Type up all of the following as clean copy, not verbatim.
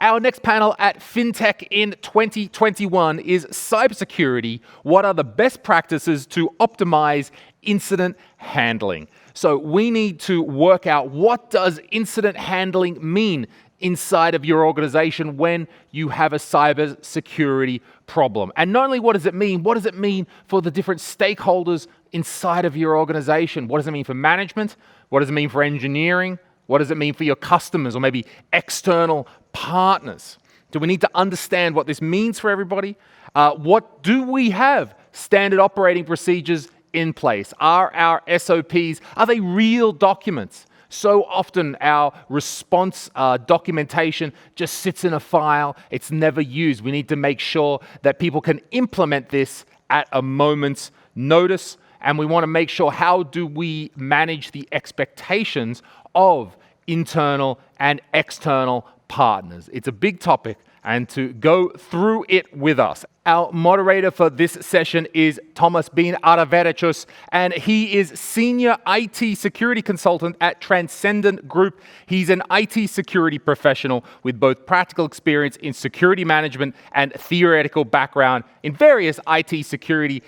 Our next panel at FinTech in 2021 is cybersecurity. What are the best practices to optimize incident handling? So we need to work out, what does incident handling mean inside of your organization when you have a cybersecurity problem? And not only what does it mean for the different stakeholders inside of your organization? What does it mean for management? What does it mean for engineering? What does it mean for your customers or maybe external partners? Do we need to understand what this means for everybody? What do we have standard operating procedures in place? Are our SOPs, are they real documents? So often our response documentation just sits in a file. It's never used. We need to make sure that people can implement this at a moment's notice. And we want to make sure, how do we manage the expectations of internal and external partners? It's a big topic, and to go through it with us, our moderator for this session is Tomas Bin Araverechus, and he is Senior IT Security Consultant at Transcendent Group. He's an IT security professional with both practical experience in security management and theoretical background in various IT security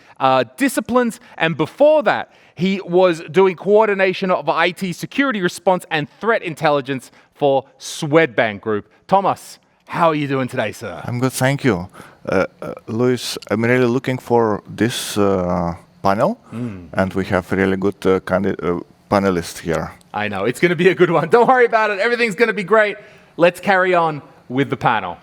disciplines. And before that, he was doing coordination of IT security response and threat intelligence for Swedbank Group. Thomas, how are you doing today, sir? I'm good, thank you. Luis, I'm really looking for this panel, and we have really good panelists here. I know, it's going to be a good one. Don't worry about it. Everything's going to be great. Let's carry on with the panel.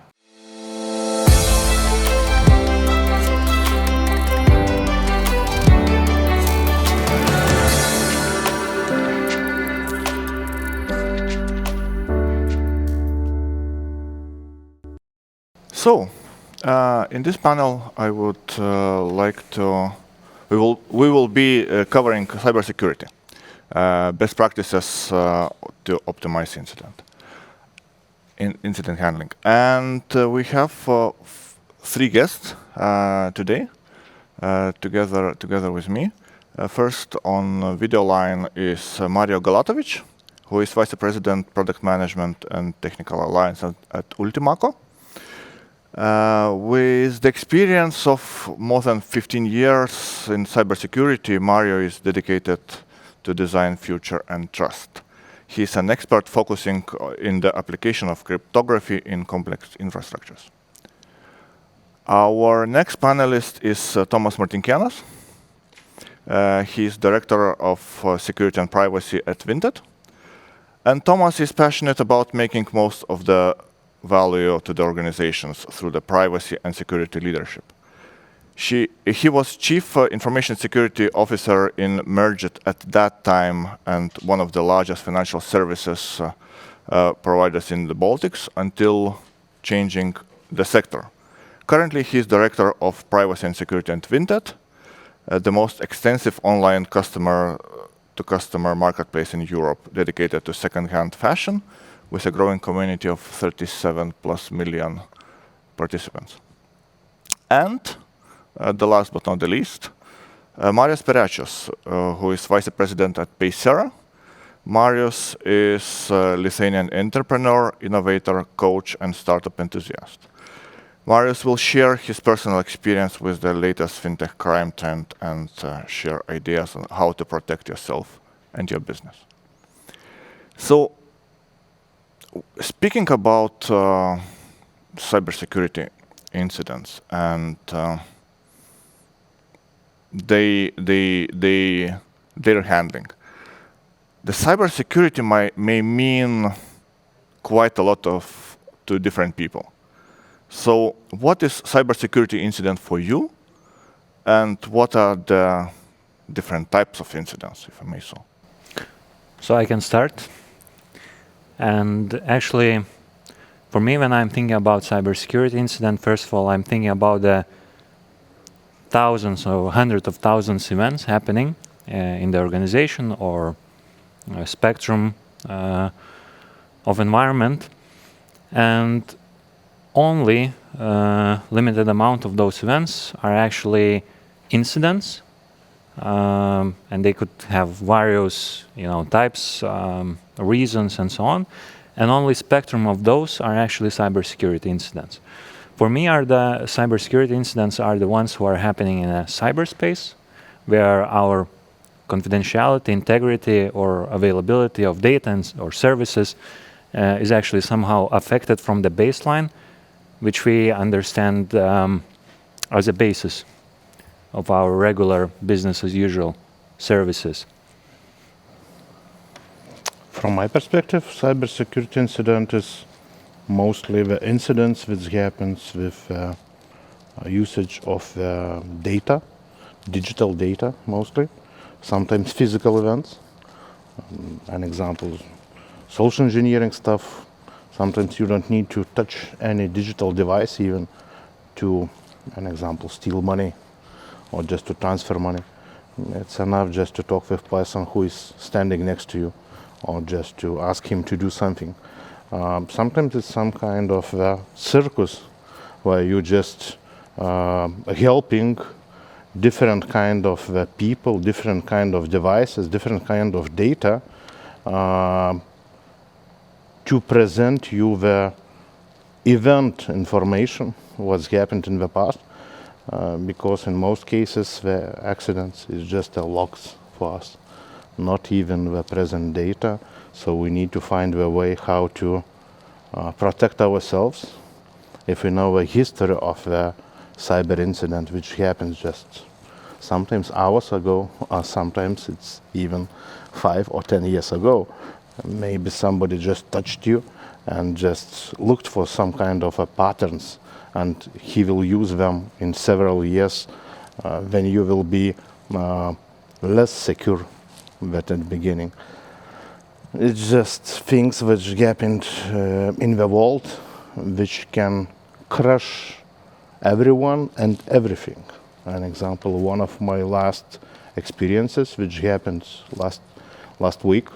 So, in this panel, I would like to. We will be covering cybersecurity, best practices to optimize incident handling, and we have three guests today, together with me. First on video line is Mario Galatovic, who is Vice President, Product Management and Technical Alliance at Ultimaco. With the experience of more than 15 years in cybersecurity, Mario is dedicated to design, future, and trust. He's an expert focusing in the application of cryptography in complex infrastructures. Our next panelist is Thomas Martinkanas. He's Director of Security and Privacy at Vinted. And Thomas is passionate about making most of the value to the organizations through the privacy and security leadership. He was Chief Information Security Officer in Merged at that time, and one of the largest financial services providers in the Baltics, until changing the sector. Currently, he is Director of Privacy and Security at Vinted, the most extensive online customer-to-customer marketplace in Europe dedicated to second-hand fashion, with a growing community of 37+ million participants. And the last but not the least, Marius Perečius, who is Vice President at Paysera. Marius is a Lithuanian entrepreneur, innovator, coach, and startup enthusiast. Marius will share his personal experience with the latest fintech crime trend and share ideas on how to protect yourself and your business. So, speaking about cybersecurity incidents and their handling, the cybersecurity may mean quite a lot to different people. So, what is cybersecurity incident for you, and what are the different types of incidents, if I may so? So I can start. And actually, for me, when I'm thinking about cybersecurity incident, first of all, I'm thinking about the thousands or hundreds of thousands events happening in the organization or spectrum of environment, and only limited amount of those events are actually incidents and they could have various, types, reasons, and so on. And only spectrum of those are actually cybersecurity incidents. For me, the cybersecurity incidents are the ones who are happening in a cyberspace, where our confidentiality, integrity, or availability of data or services is actually somehow affected from the baseline, which we understand as a basis of our regular business as usual services. From my perspective, cybersecurity incident is mostly the incidents which happens with usage of data, digital data mostly, sometimes physical events. An example, social engineering stuff. Sometimes you don't need to touch any digital device even to, an example, steal money or just to transfer money. It's enough just to talk with person who is standing next to you or just to ask him to do something. Sometimes it's some kind of circus where you just helping different kind of people, different kind of devices, different kind of data to present you the event information, what's happened in the past, because in most cases the accidents is just a logs for us, not even the present data. So we need to find a way how to protect ourselves if we know the history of the cyber incident, which happens just sometimes hours ago, or sometimes it's even 5 or 10 years ago. Maybe somebody just touched you and just looked for some kind of patterns, and he will use them in several years when you will be less secure than at the beginning. It's just things which happened in the world which can crush everyone and everything. An example, one of my last experiences which happened last week,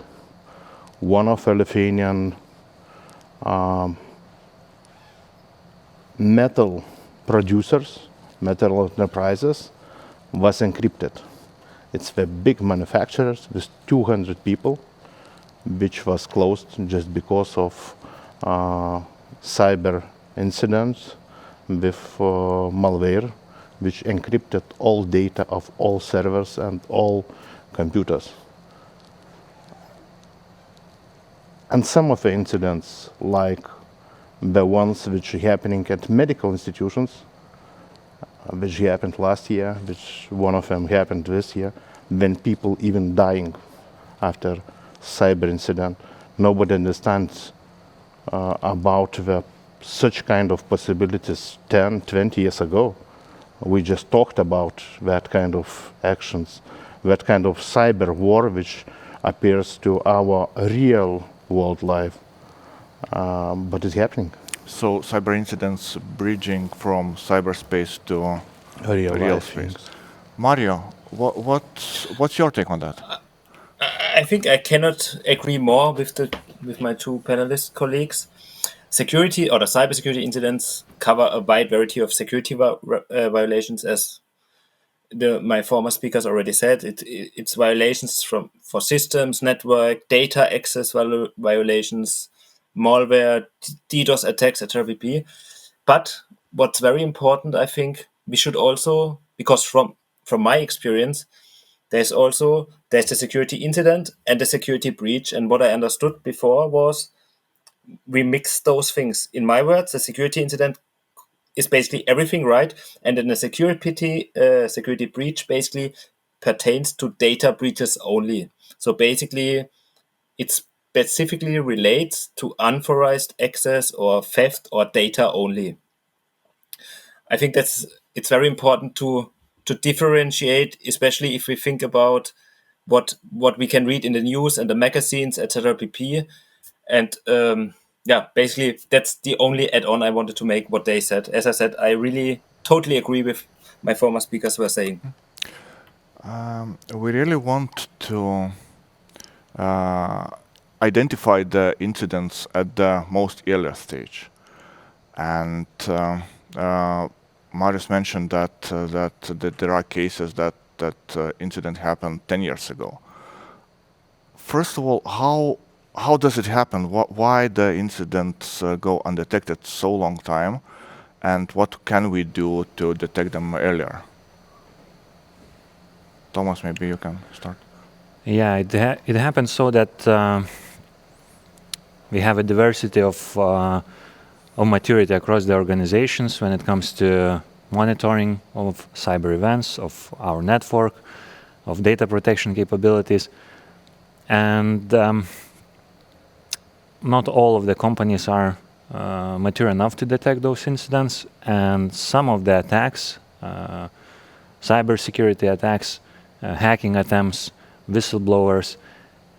one of the Lithuanian metal producers, metal enterprises, was encrypted. It's the big manufacturers with 200 people, which was closed just because of cyber incidents with malware, which encrypted all data of all servers and all computers. And some of the incidents, like the ones which are happening at medical institutions, which happened last year, which one of them happened this year, when people even dying after cyber incident. Nobody understands about such kind of possibilities 10, 20 years ago. We just talked about that kind of actions, that kind of cyber war which appears to our real world life, but it's happening. So cyber incidents bridging from cyberspace to real space. Mario, what's your take on that? I think I cannot agree more with my two panelist colleagues. Security or the cybersecurity incidents cover a wide variety of security violations, as my former speakers already said. It's violations for systems, network, data access violations, malware, DDoS attacks, etc. pp. But what's very important, I think, we should also, because from my experience, there's the security incident and the security breach. And what I understood before was we mix those things. In my words, the security incident is basically everything, right? And then the security breach basically pertains to data breaches only. So basically, it specifically relates to unauthorized access or theft or data only. I think it's very important to differentiate, especially if we think about what we can read in the news and the magazines, etc. pp. And basically that's the only add-on I wanted to make what they said. As I said, I really totally agree with my former speakers were saying. We really want to identify the incidents at the most earlier stage. And Marius mentioned that there are cases that incident happened 10 years ago. First of all, how does it happen? Why the incidents go undetected so long time, and what can we do to detect them earlier? Thomas, maybe you can start. Yeah, it happens so that we have a diversity of maturity across the organizations when it comes to monitoring of cyber events, of our network, of data protection capabilities. And not all of the companies are mature enough to detect those incidents. And some of the attacks, cybersecurity attacks, hacking attempts, whistleblowers,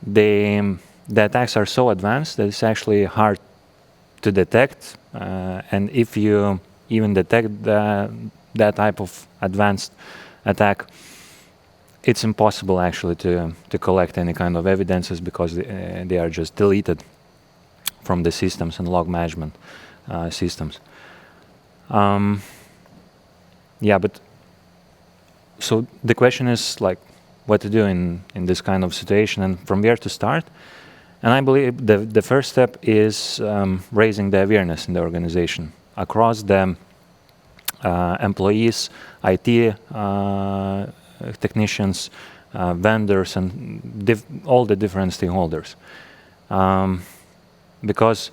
the attacks are so advanced that it's actually hard to detect. And if you even detect that type of advanced attack, it's impossible actually to collect any kind of evidences because they are just deleted from the systems and log management systems. Yeah, but so the question is like what to do in this kind of situation and from where to start. And I believe the first step is raising the awareness in the organization across the employees, IT technicians, vendors, and all the different stakeholders. Because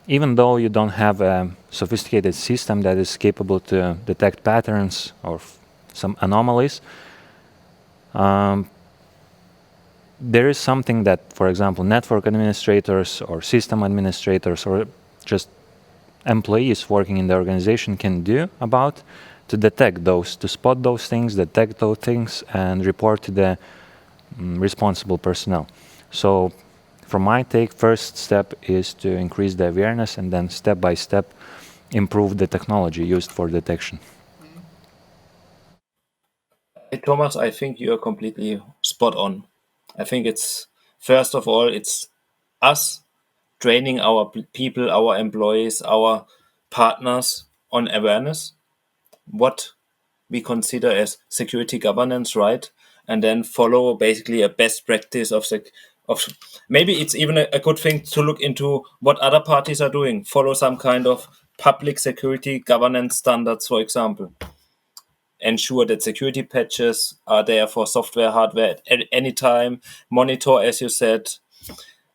even though you don't have a sophisticated system that is capable to detect patterns or some anomalies, there is something that, for example, network administrators or system administrators or just employees working in the organization can do about to detect those, to spot those things, detect those things, and report to the responsible personnel. So from my take, first step is to increase the awareness and then step by step improve the technology used for detection. Hey, Thomas, I think you are completely spot on. I think it's, first of all, it's us training our people, our employees, our partners on awareness, what we consider as security governance, right? And then follow basically a best practice of maybe it's even a good thing to look into what other parties are doing, follow some kind of public security governance standards, for example. Ensure that security patches are there for software, hardware at any time, monitor, as you said,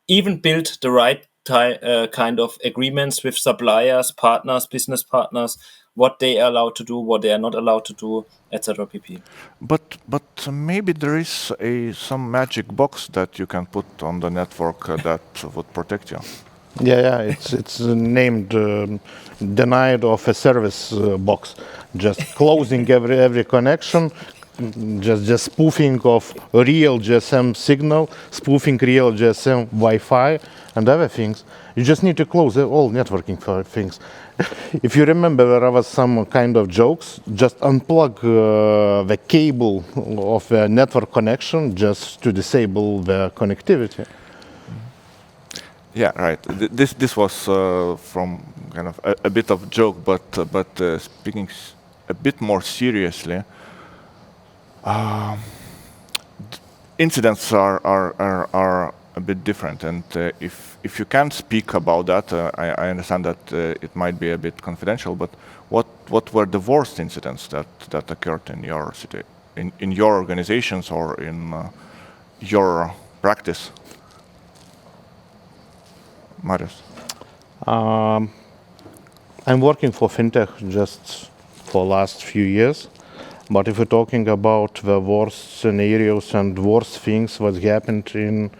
even build the right kind of agreements with suppliers, partners, business partners, what they are allowed to do, what they are not allowed to do, etc. pp. But maybe there is some magic box that you can put on the network that would protect you. Yeah, it's named denied of a service box. Just closing every connection, just spoofing of real GSM signal, spoofing real GSM Wi-Fi, and other things. You just need to close all networking things. If you remember, there was some kind of jokes. Just unplug the cable of the network connection just to disable the connectivity. Yeah, right. This was from kind of a bit of joke, but speaking a bit more seriously, incidents are a bit different, and if you can't speak about that, I understand that it might be a bit confidential. But what were the worst incidents that occurred in your city, in your organizations or in your practice? Marius. I'm working for fintech just for last few years, but if we're talking about the worst scenarios and worst things what happened in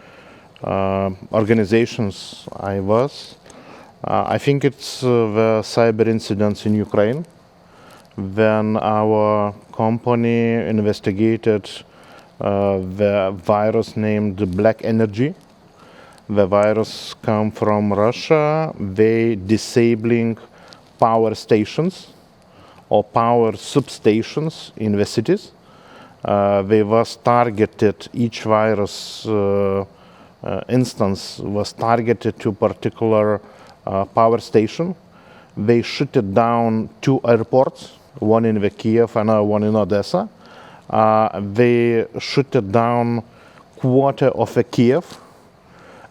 organizations I think it's the cyber incidents in Ukraine, when our company investigated the virus named Black Energy. The virus come from Russia. They disabling power stations or power substations in the cities. They was targeted, each virus instance was targeted to particular power station. They shut it down 2 airports, one in the Kiev and one in Odessa. They shut down quarter of a Kiev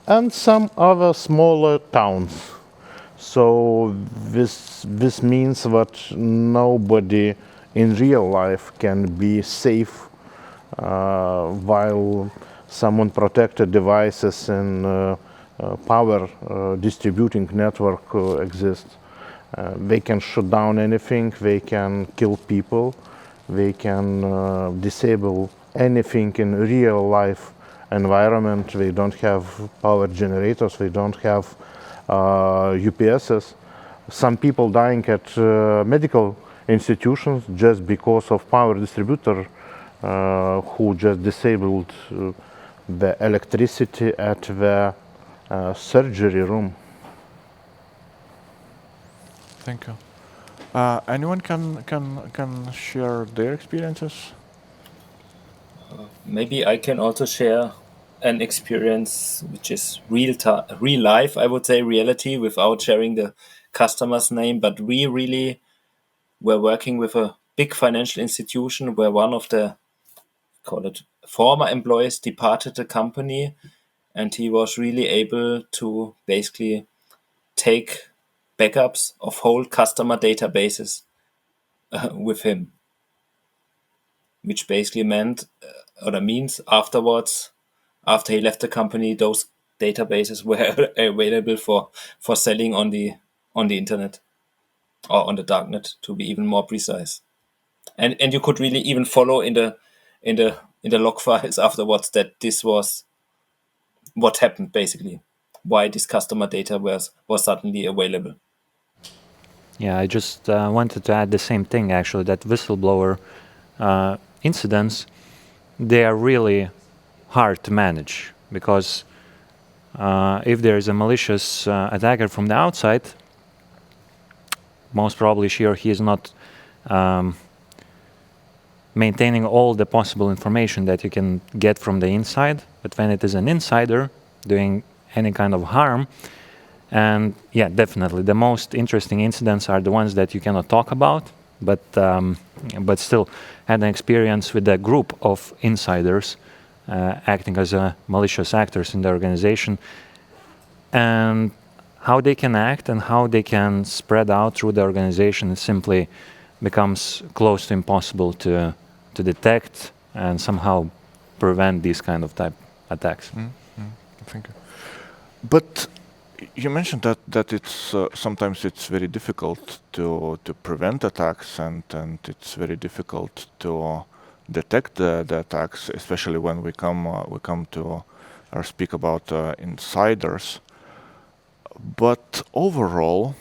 and some other smaller towns. So this means that nobody in real life can be safe while some unprotected devices and power distributing network exists. They can shut down anything, they can kill people, they can disable anything in real life environment. They don't have power generators, they don't have UPSs. Some people dying at medical institutions just because of power distributor who just disabled the electricity at the surgery room. Thank you. Anyone can share their experiences? Maybe I can also share an experience which is real life, I would say reality, without sharing the customer's name. But we really were working with a big financial institution where one of the, call it, former employees departed the company, and he was really able to basically take backups of whole customer databases with him, which basically meant or means afterwards, after he left the company, those databases were available for selling on the internet or on the darknet, to be even more precise. And you could really even follow in the log files afterwards that this was what happened, basically, why this customer data was suddenly available. Yeah, I just wanted to add the same thing, actually, that whistleblower incidents, they are really hard to manage, because if there is a malicious attacker from the outside, most probably she or he is not maintaining all the possible information that you can get from the inside. But when it is an insider doing any kind of harm, and yeah, definitely the most interesting incidents are the ones that you cannot talk about, but still had an experience with a group of insiders acting as malicious actors in the organization, and how they can act and how they can spread out through the organization simply becomes close to impossible to detect and somehow prevent these kind of type attacks. Thank you. But you mentioned that it's sometimes it's very difficult to prevent attacks, and it's very difficult to detect the attacks, especially when we come to or speak about insiders. But overall,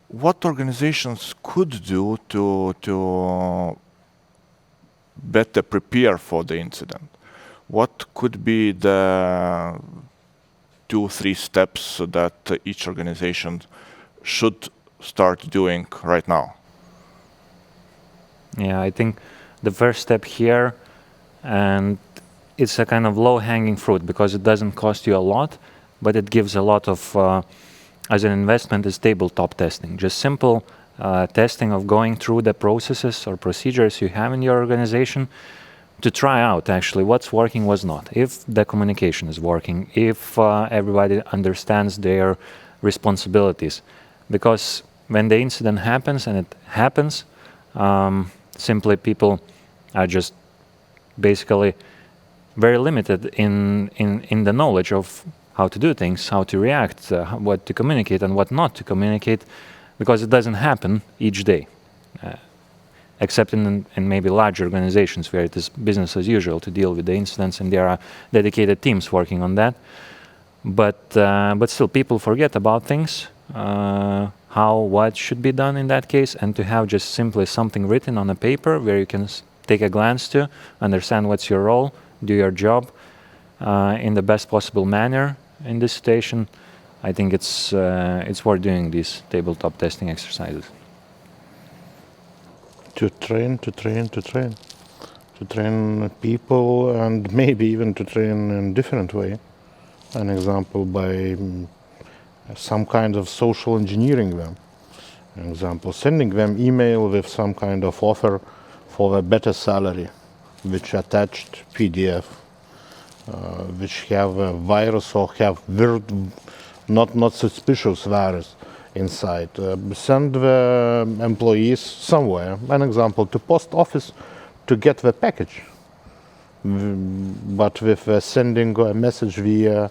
what organizations could do to better prepare for the incident? What could be the 2-3 steps that each organization should start doing right now? Yeah, I think the first step here, and it's a kind of low-hanging fruit because it doesn't cost you a lot, but it gives a lot of, as an investment, is tabletop testing. Just simple testing of going through the processes or procedures you have in your organization to try out actually what's working, what's not, if the communication is working, if everybody understands their responsibilities. Because when the incident happens, and it happens, simply people are just basically very limited in the knowledge of how to do things, how to react, what to communicate and what not to communicate, because it doesn't happen each day. Except in maybe large organizations where it is business as usual to deal with the incidents, and there are dedicated teams working on that. But still, people forget about things, what should be done in that case, and to have just simply something written on a paper where you can take a glance to, understand what's your role, do your job in the best possible manner in this situation. I think it's worth doing these tabletop testing exercises. To train people, and maybe even to train in different way. An example, by some kind of social engineering them. An example, sending them email with some kind of offer for a better salary, which attached PDF, which have a virus or have weird, not suspicious virus inside. Send the employees somewhere, an example, to post office to get the package. But with sending a message via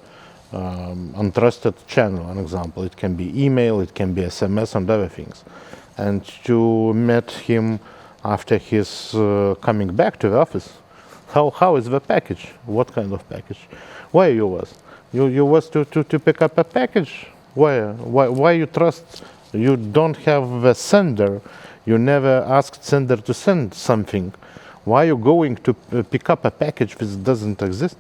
untrusted channel, an example, it can be email, it can be SMS and other things. And to meet him after he's coming back to the office, how is the package? What kind of package? Where you was? You was to pick up a package? Where? Why you trust? You don't have the sender. You never asked sender to send something. Why are you going to pick up a package which doesn't exist?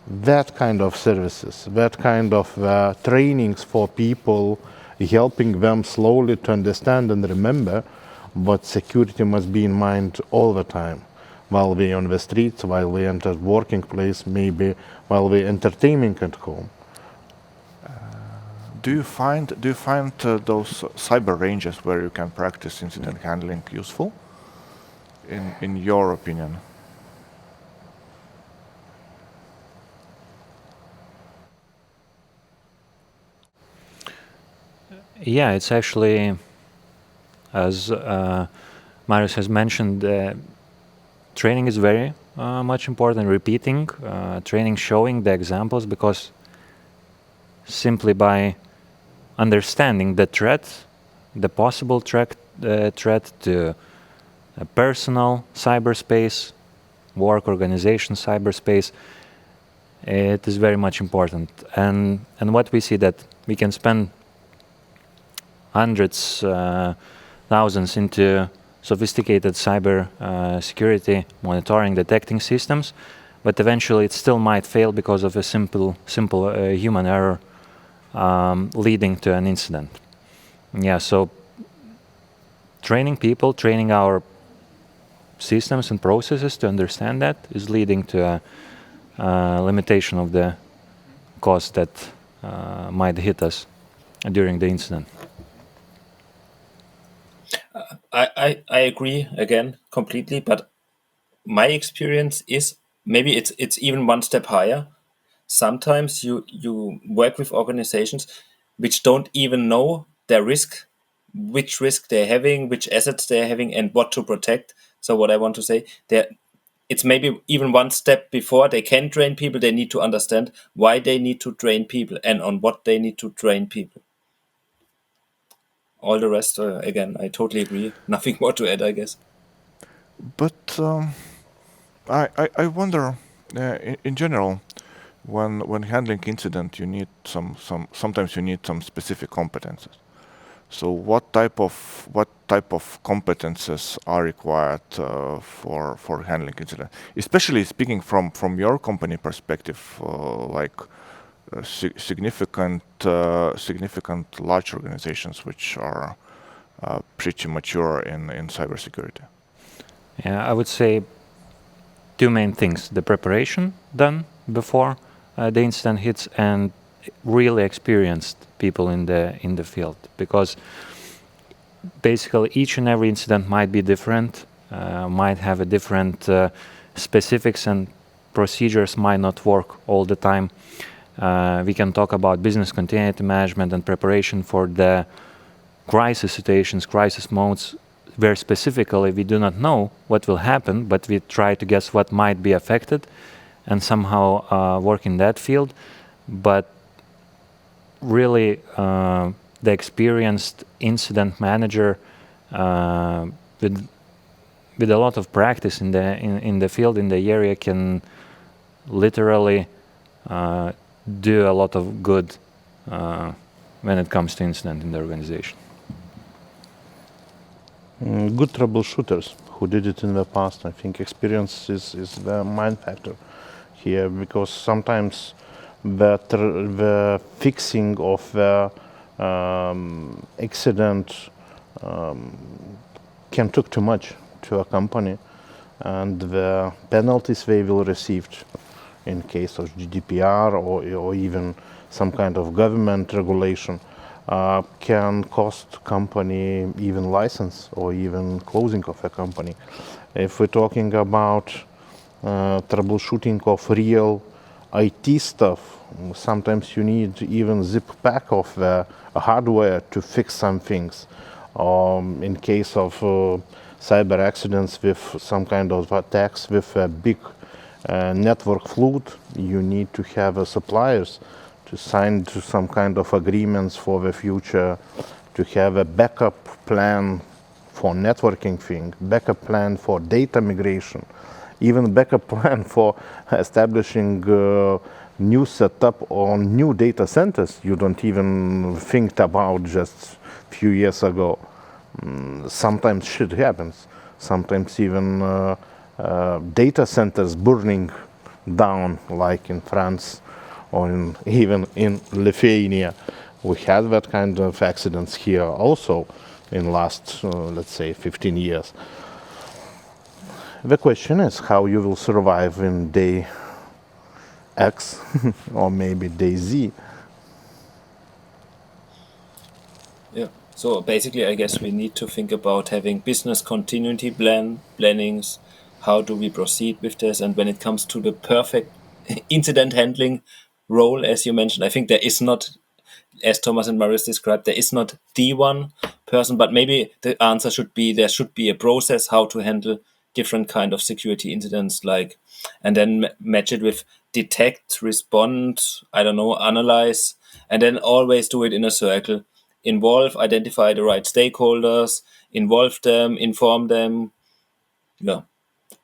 That kind of services, that kind of trainings for people, helping them slowly to understand and remember, but security must be in mind all the time. While we're on the streets, while we enter working place, maybe while we're entertaining at home. Do you find those cyber ranges where you can practice incident handling useful? In your opinion? Yeah, it's actually, as Marius has mentioned, training is very much important, repeating, training, showing the examples, because simply by understanding the threat, the possible threat to a personal cyberspace, work organization cyberspace, it is very much important. And what we see that we can spend hundreds, thousands into sophisticated cyber security monitoring, detecting systems, but eventually it still might fail because of a simple human error leading to an incident. Yeah, so training people, training our systems and processes to understand that is leading to a limitation of the cost that might hit us during the incident. I agree again completely, but my experience is maybe it's even one step higher. Sometimes you work with organizations which don't even know their risk, which risk they're having, which assets they're having, and what to protect. So what I want to say, it's maybe even one step before they can train people. They need to understand why they need to train people and on what they need to train people. All the rest, again, I totally agree. Nothing more to add, I guess. But I wonder, in general, when handling incident, you need sometimes you need some specific competences. So what type of competences are required for handling incident? Especially speaking from your company perspective, significant large organizations which are pretty mature in cybersecurity. Yeah, I would say two main things: the preparation done before the incident hits, and really experienced people in the field, because basically each and every incident might be different, might have a different specifics, and procedures might not work all the time. We can talk about business continuity management and preparation for the crisis situations, crisis modes, where specifically we do not know what will happen, but we try to guess what might be affected and somehow work in that field. But really, the experienced incident manager with a lot of practice in the field, in the area, can literally do a lot of good when it comes to incident in the organization. Good troubleshooters who did it in the past. I think experience is the main factor here, because sometimes the fixing of the accident can take too much to a company, and the penalties they will receive in case of GDPR or even some kind of government regulation can cost company even license or even closing of a company. If we're talking about troubleshooting of real IT stuff, sometimes you need even zip pack of the hardware to fix some things. In case of cyber accidents with some kind of attacks with a big network flood, you need to have suppliers to sign to some kind of agreements for the future, to have a backup plan for networking thing, backup plan for data migration, even backup plan for establishing new setup on new data centers you don't even think about just a few years ago. Sometimes shit happens. Sometimes even data centers burning down, like in France or even in Lithuania. We had that kind of accidents here also in last, let's say, 15 years. The question is how you will survive in day X or maybe day Z. Yeah. So basically, I guess we need to think about having business continuity plannings. How do we proceed with this? And when it comes to the perfect incident handling role, as you mentioned, I think there is not, as Thomas and Marius described, there is not the one person, but maybe the answer should be there should be a process how to handle different kind of security incidents, like, and then match it with detect, respond, I don't know, analyze, and then always do it in a circle. Involve, identify the right stakeholders, involve them, inform them, yeah,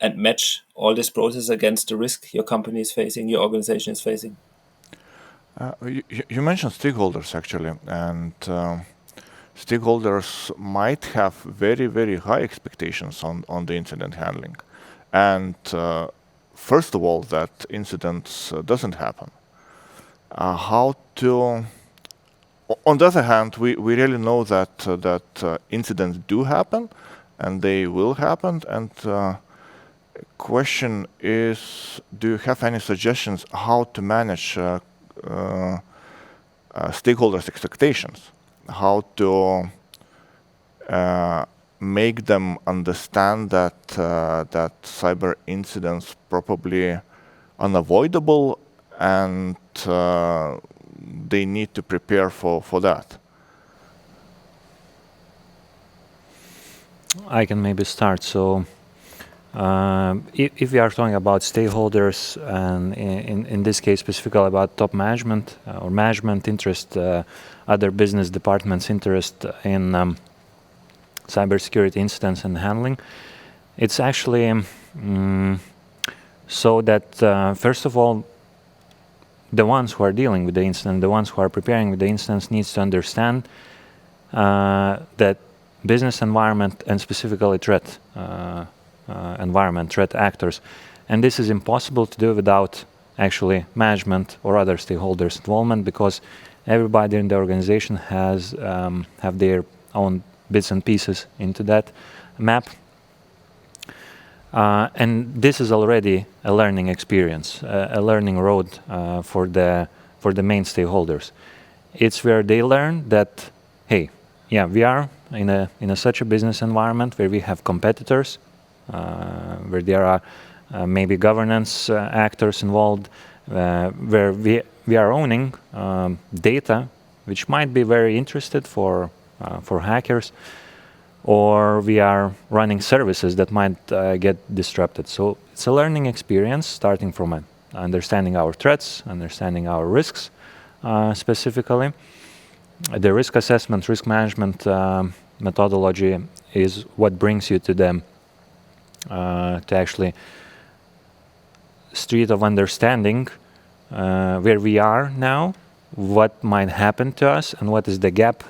and match all this process against the risk your company is facing, your organization is facing. You mentioned stakeholders actually, and stakeholders might have very, very high expectations on the incident handling. And first of all, that incidents doesn't happen. How to... On the other hand, we really know that incidents do happen, and they will happen. And question is, do you have any suggestions how to manage stakeholders' expectations? How to make them understand that that cyber incidents probably unavoidable, and they need to prepare for that? I can maybe start. So if we are talking about stakeholders, and in this case specifically about top management or management interest, other business departments interest in cybersecurity incidents and handling, it's actually so that first of all, the ones who are dealing with the incident, the ones who are preparing with the incidents, needs to understand that business environment and specifically threat environment, threat actors. And this is impossible to do without actually management or other stakeholders' involvement, because everybody in the organization has have their own bits and pieces into that map. And this is already a learning experience, a learning road for the main stakeholders. It's where they learn that, hey, yeah, we are in a such a business environment where we have competitors, where there are maybe governance actors involved, where we are owning data which might be very interested for hackers, or we are running services that might get disrupted. So it's a learning experience, starting from understanding our threats, understanding our risks specifically. The risk assessment, risk management methodology is what brings you to them to actually street of understanding where we are now, what might happen to us, and what is the gap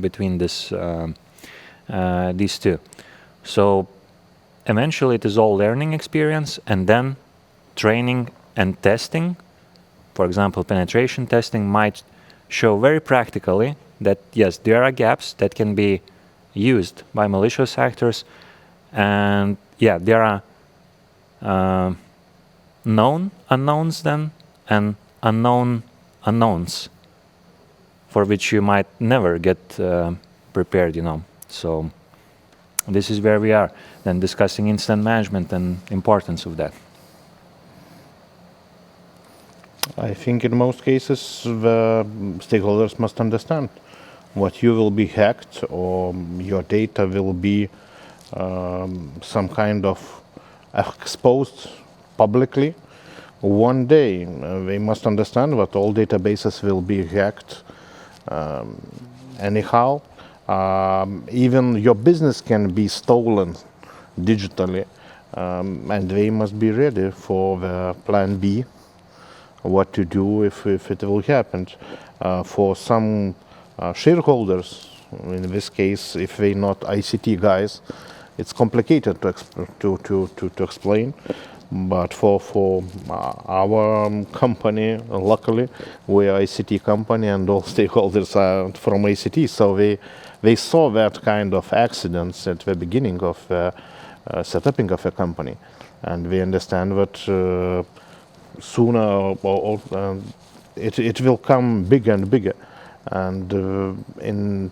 between this these two. So eventually it is all learning experience, and then training and testing. For example, penetration testing might show very practically that yes, there are gaps that can be used by malicious actors, and yeah, there are known unknowns then, and unknown unknowns for which you might never get prepared, you know. So this is where we are, then discussing incident management and importance of that. I think in most cases the stakeholders must understand what you will be hacked or your data will be some kind of exposed publicly. One day they must understand that all databases will be hacked anyhow. Even your business can be stolen digitally, and they must be ready for the plan B, what to do if it will happen. For some shareholders, in this case, if they're not ICT guys, it's complicated to explain. But for our company, luckily, we are ICT company and all stakeholders are from ICT, so they saw that kind of accidents at the beginning of setting of a company, and we understand that sooner or it will come bigger and bigger, and in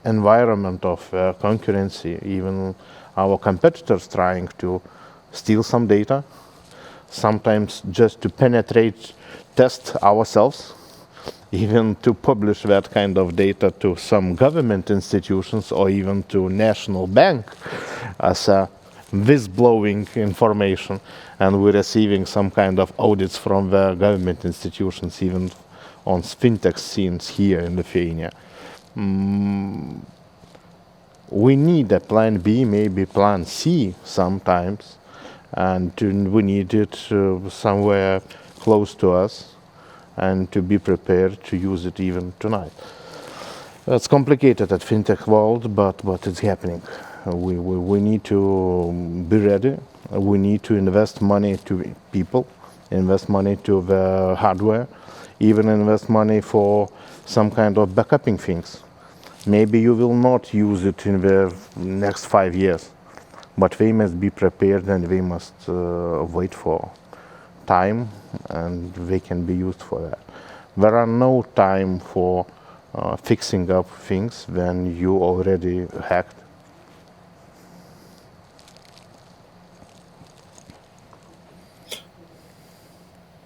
environment of concurrency, even our competitors trying to steal some data, sometimes just to penetrate, test ourselves, even to publish that kind of data to some government institutions or even to national bank as a whistleblowing information, and we're receiving some kind of audits from the government institutions, even on fintech scenes here in Lithuania. We need a plan B, maybe plan C sometimes, and we need it somewhere close to us and to be prepared to use it even tonight. It's complicated at fintech world, but it's happening. We need to be ready. We need to invest money to people, invest money to the hardware, even invest money for some kind of backupping things. Maybe you will not use it in the next 5 years, but they must be prepared and they must wait for time, and they can be used for that. There are no time for fixing up things when you already hacked.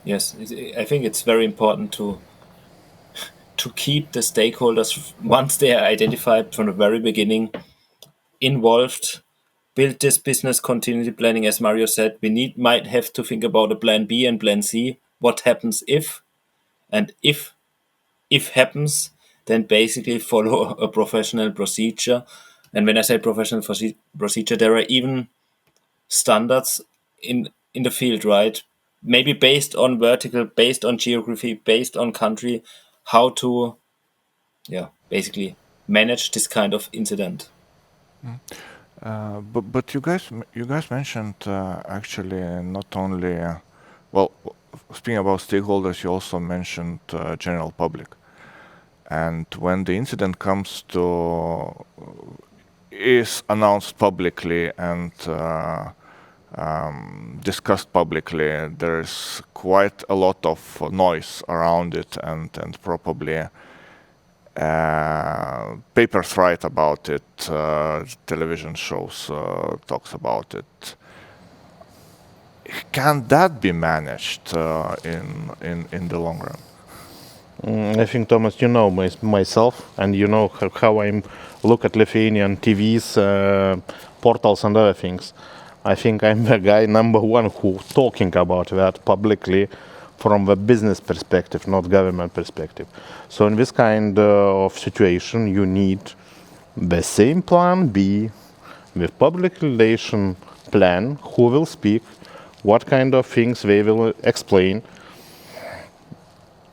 Yes, I think it's very important to keep the stakeholders, once they are identified from the very beginning, involved. Build this business continuity planning, as Mario said. We might have to think about a plan B and plan C. What happens if? And if happens, then basically follow a professional procedure. And when I say professional procedure, there are even standards in the field, right? Maybe based on vertical, based on geography, based on country, how to, basically manage this kind of incident. But you guys mentioned actually not only speaking about stakeholders, you also mentioned general public. And when the incident is announced publicly and discussed publicly, there's quite a lot of noise around it, and probably papers write about it, television shows talks about it. Can that be managed in the long run? I think, Thomas, you know myself, and you know how I look at Lithuanian TVs, portals and other things. I think I'm the guy number one who talking about that publicly from the business perspective, not government perspective. So in this kind of situation, you need the same plan B with public relation plan, who will speak, what kind of things they will explain,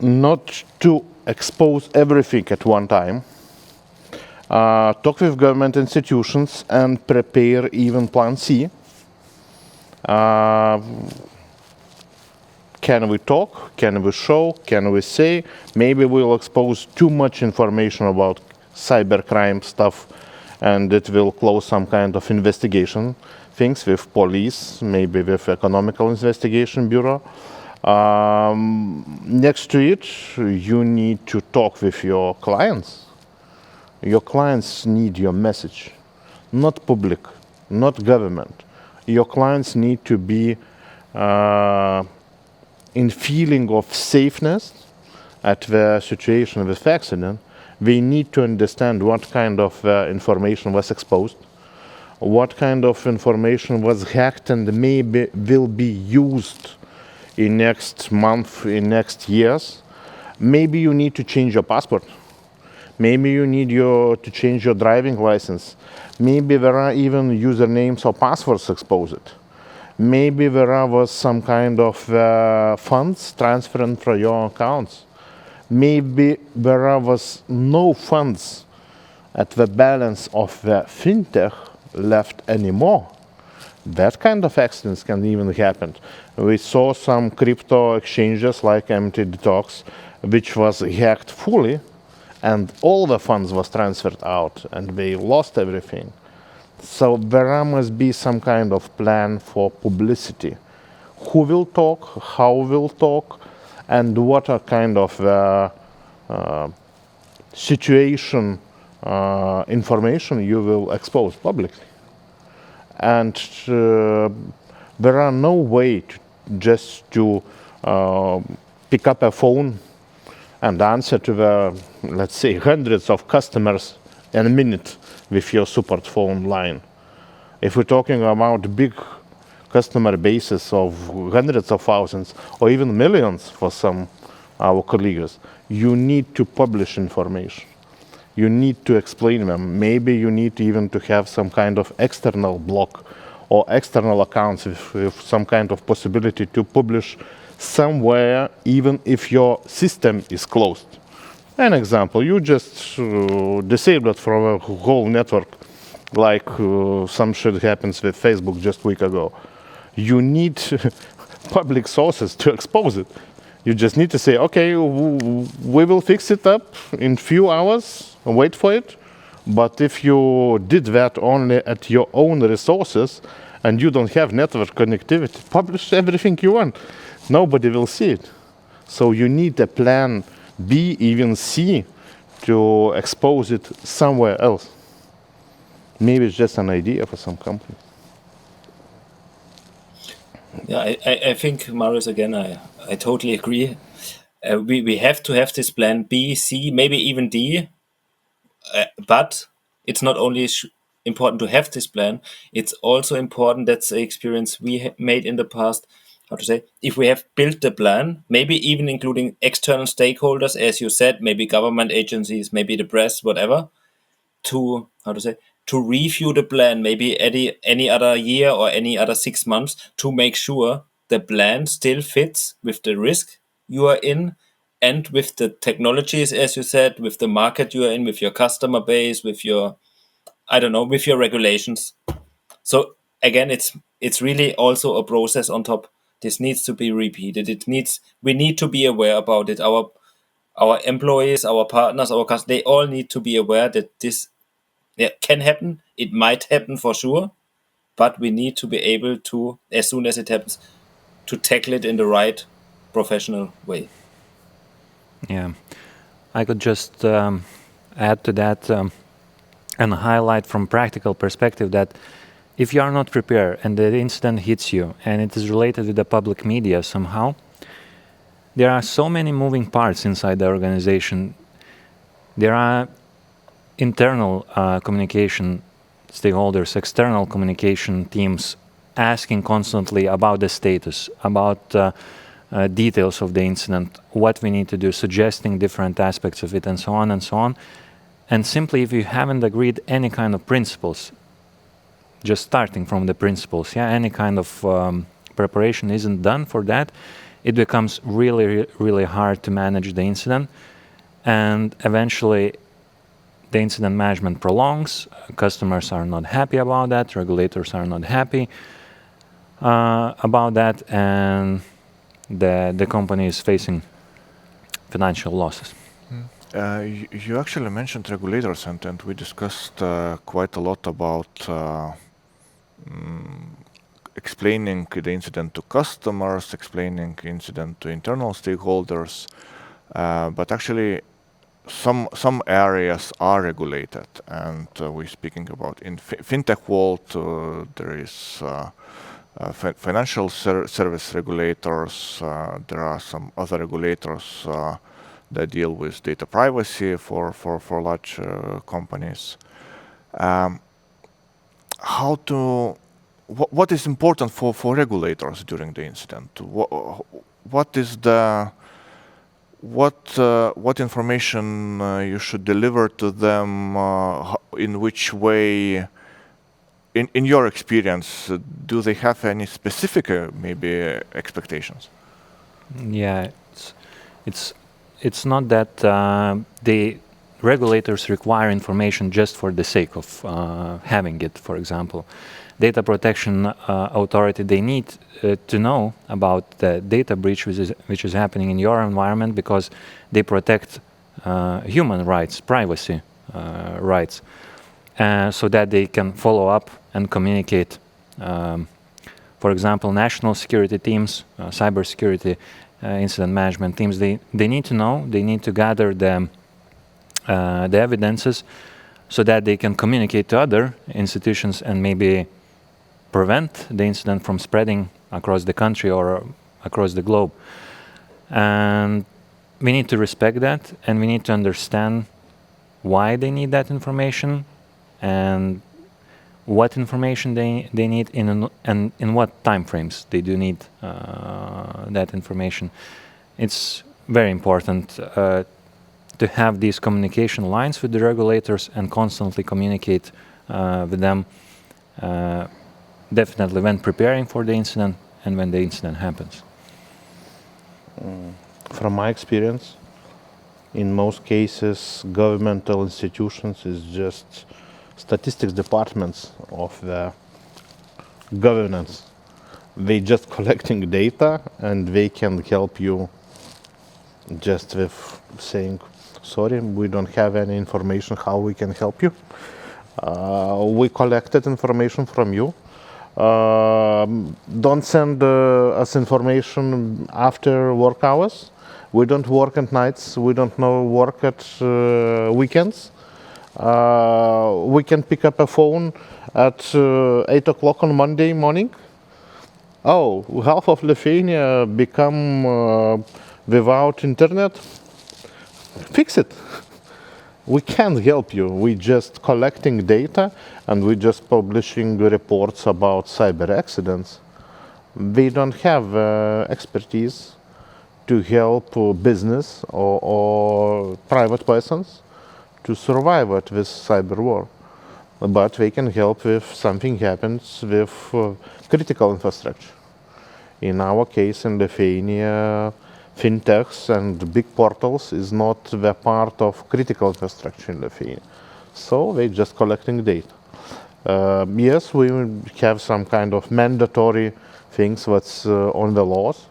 not to expose everything at one time, talk with government institutions and prepare even plan C. Can we talk? Can we show? Can we say? Maybe we'll expose too much information about cybercrime stuff, and it will close some kind of investigation things with police, maybe with economical investigation bureau. Next to it, you need to talk with your clients. Your clients need your message. not public, not government. Your clients need to be in feeling of safeness at the situation with accident. They need to understand what kind of information was exposed, what kind of information was hacked and maybe will be used in next month, in next years. Maybe you need to change your passport. Maybe you need to change your driving license. Maybe there are even usernames or passwords exposed. Maybe there was some kind of funds transferring from your accounts. Maybe there was no funds at the balance of the fintech left anymore. That kind of accidents can even happen. We saw some crypto exchanges like Empty Detox, which was hacked fully, and all the funds was transferred out, and they lost everything. So there must be some kind of plan for publicity. Who will talk, how will talk, and what are kind of situation information you will expose publicly. And there are no way just to pick up a phone and answer to the, let's say, hundreds of customers in a minute with your support phone line. If we're talking about big customer bases of hundreds of thousands or even millions for some our colleagues, you need to publish information. You need to explain them. Maybe you need even to have some kind of external block or external accounts with some kind of possibility to publish somewhere, even if your system is closed. An example, you just disabled from a whole network, like some shit happens with Facebook just a week ago. You need public sources to expose it. You just need to say, okay, we will fix it up in few hours, wait for it. But if you did that only at your own resources and you don't have network connectivity, publish everything you want. Nobody will see it. So you need a plan B, even C, to expose it somewhere else. Maybe it's just an idea for some company. Yeah, I think, Marius, again, I totally agree. We have to have this plan B, C, maybe even D. But it's not only important to have this plan, it's also important, that's the experience we made in the past, if we have built the plan, maybe even including external stakeholders, as you said, maybe government agencies, maybe the press, whatever, to review the plan, maybe any other year or any other 6 months, to make sure the plan still fits with the risk you are in and with the technologies, as you said, with the market you are in, with your customer base, with your, with your regulations. So again, it's really also a process on top. This needs to be repeated. We need to be aware about it. Our employees, our partners, our customers, they all need to be aware that this can happen. It might happen for sure, but we need to be able to, as soon as it happens, to tackle it in the right professional way. Yeah, I could just add to that and highlight from practical perspective that if you are not prepared and the incident hits you and it is related with the public media somehow, there are so many moving parts inside the organization. There are internal communication stakeholders, external communication teams asking constantly about the status, about details of the incident, what we need to do, suggesting different aspects of it, and so on and so on. And simply, if you haven't agreed any kind of principles, just starting from the principles, any kind of preparation isn't done for that, it becomes really, really hard to manage the incident. And eventually, the incident management prolongs, customers are not happy about that, regulators are not happy about that, and the company is facing financial losses. You actually mentioned regulators, and we discussed quite a lot about explaining the incident to customers, explaining incident to internal stakeholders, but actually some areas are regulated, and we're speaking about in fintech world. There is financial service regulators. There are some other regulators that deal with data privacy for large companies. What is important for regulators during the incident? What information you should deliver to them? In which way? In your experience, do they have any specific maybe expectations? Yeah, it's not that the regulators require information just for the sake of having it. For example, data protection authority, they need to know about the data breach which is happening in your environment, because they protect human rights, privacy rights, so that they can follow up and communicate. For example, national security teams, cybersecurity incident management teams, they need to know, they need to gather the evidences so that they can communicate to other institutions and maybe prevent the incident from spreading across the country or across the globe. And we need to respect that, and we need to understand why they need that information and what information they need and in what time frames they do need that information. It's very important to have these communication lines with the regulators and constantly communicate with them, definitely when preparing for the incident and when the incident happens. From my experience, in most cases, governmental institutions is just statistics departments of the governance. They just collecting data, and they can help you just with saying, sorry, we don't have any information how we can help you. We collected information from you. Don't send us information after work hours. We don't work at nights. We don't work at weekends. We can pick up a phone at 8 o'clock on Monday morning. Oh, half of Lithuania become without internet. Fix it. We can't help you. We just collecting data, and we just publishing reports about cyber accidents. We don't have expertise to help business or private persons to survive it with cyber war. But they can help if something happens with critical infrastructure. In our case in Lithuania, fintechs and big portals is not the part of critical infrastructure in Lithuania. So they're just collecting data. Yes, we have some kind of mandatory things that's on the laws.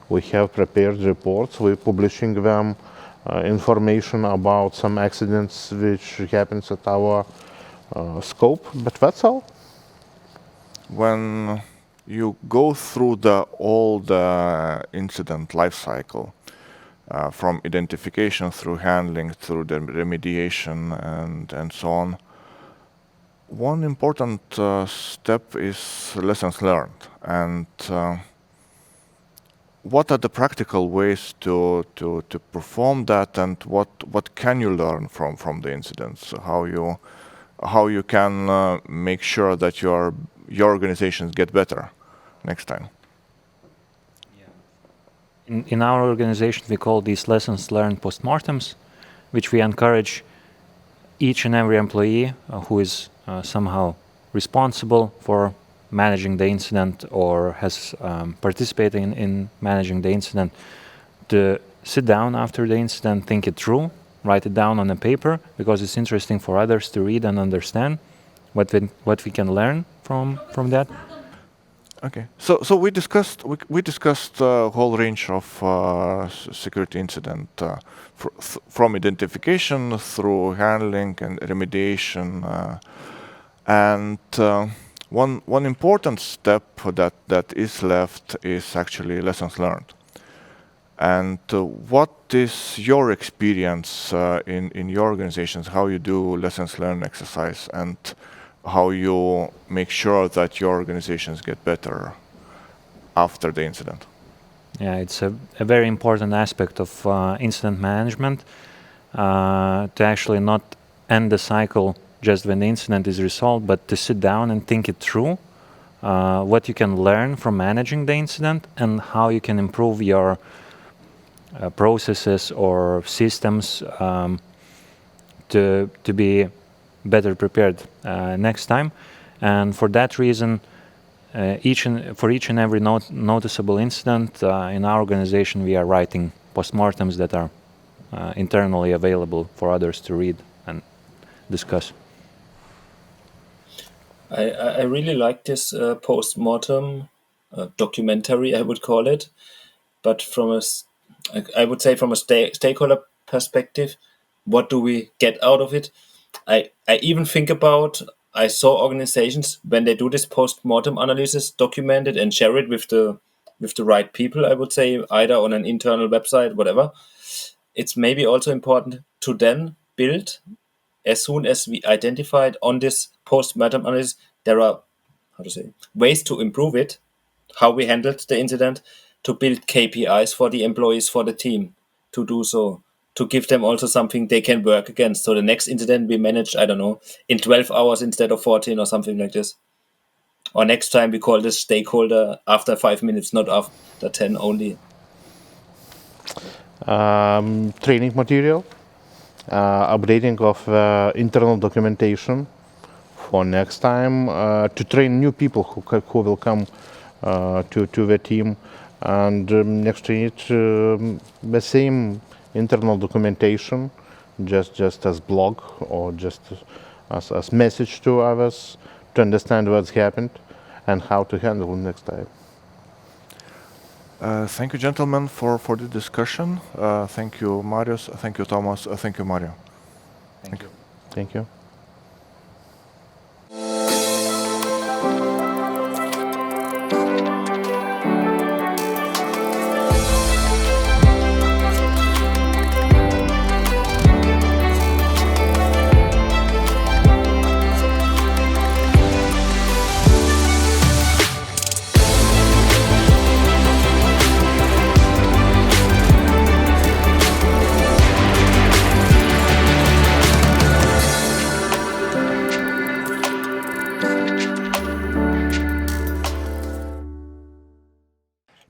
We have prepared reports. We're publishing them, information about some accidents which happens at our scope, but that's all. When you go through all the incident life cycle, from identification through handling, through the remediation and so on, one important step is lessons learned. And what are the practical ways to perform that, and what can you learn from the incidents? How you can make sure that your organizations get better next time? In our organization, we call these lessons learned postmortems, which we encourage each and every employee who is somehow responsible for managing the incident or has participated in managing the incident to sit down after the incident, think it through, write it down on a paper, because it's interesting for others to read and understand what we can learn from that. Okay, so we discussed a whole range of security incident from identification through handling and remediation, and one important step that is left is actually lessons learned. And what is your experience in your organizations, how you do lessons learned exercise, and how you make sure that your organizations get better after the incident? Yeah, it's a very important aspect of incident management to actually not end the cycle just when the incident is resolved, but to sit down and think it through, what you can learn from managing the incident and how you can improve your processes or systems to be better prepared next time. And for that reason, for each and every noticeable incident in our organization, we are writing postmortems that are internally available for others to read and discuss. I really like this post-mortem documentary, I would call it. But I would say from a stakeholder perspective, what do we get out of it? I even think about, I saw organizations when they do this post-mortem analysis, document it and share it with the right people, I would say, either on an internal website, whatever. It's maybe also important to then build, as soon as we identified on this post-mortem analysis, there are, ways to improve it, how we handled the incident, to build KPIs for the employees, for the team, to do so, to give them also something they can work against. So the next incident we managed, I don't know, in 12 hours instead of 14 or something like this. Or next time we call this stakeholder after 5 minutes, not after 10 only. Training material, updating of internal documentation for next time, to train new people who will come to the team, and next to it, the same internal documentation, just as blog or just as message to others to understand what's happened and how to handle next time. Thank you, gentlemen, for the discussion. Thank you, Marius. Thank you, Thomas. Thank you, Mario. Thank you. Thank you.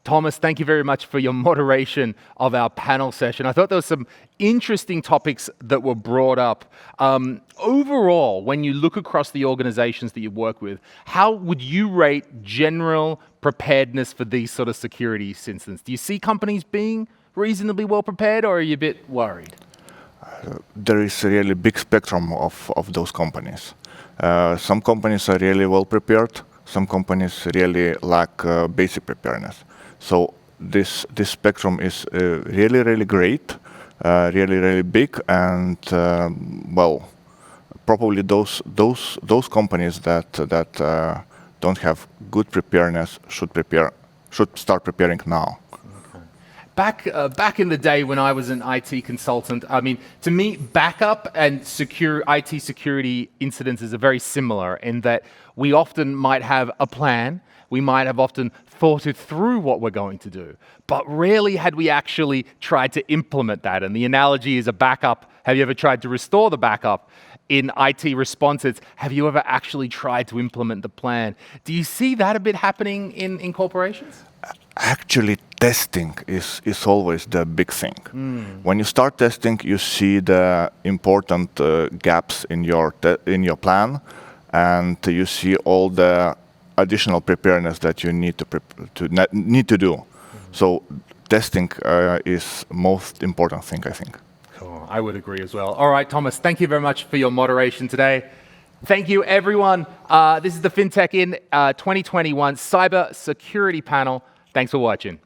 Thomas, thank you very much for your moderation of our panel session. I thought there were some interesting topics that were brought up. Overall, when you look across the organizations that you work with, how would you rate general preparedness for these sort of security incidents? Do you see companies being reasonably well prepared, or are you a bit worried? There is a really big spectrum of those companies. Some companies are really well prepared. Some companies really lack basic preparedness. So this spectrum is really, really great, really, really big, and well, probably those companies that don't have good preparedness should start preparing now. Back in the day when I was an IT consultant, I mean, to me, backup and IT security incidents is very similar in that we often might have a plan. We might have often thought it through what we're going to do, but rarely had we actually tried to implement that. And the analogy is a backup. Have you ever tried to restore the backup? In IT responses, have you ever actually tried to implement the plan? Do you see that a bit happening in corporations? Actually, testing is always the big thing. When you start testing, you see the important gaps in your plan, and you see all the additional preparedness that you need to do. So testing is most important thing, I think. Cool. I would agree as well. All right, Thomas, thank you very much for your moderation today. Thank you, everyone. This is the FinTech in 2021 Cyber Security Panel. Thanks for watching.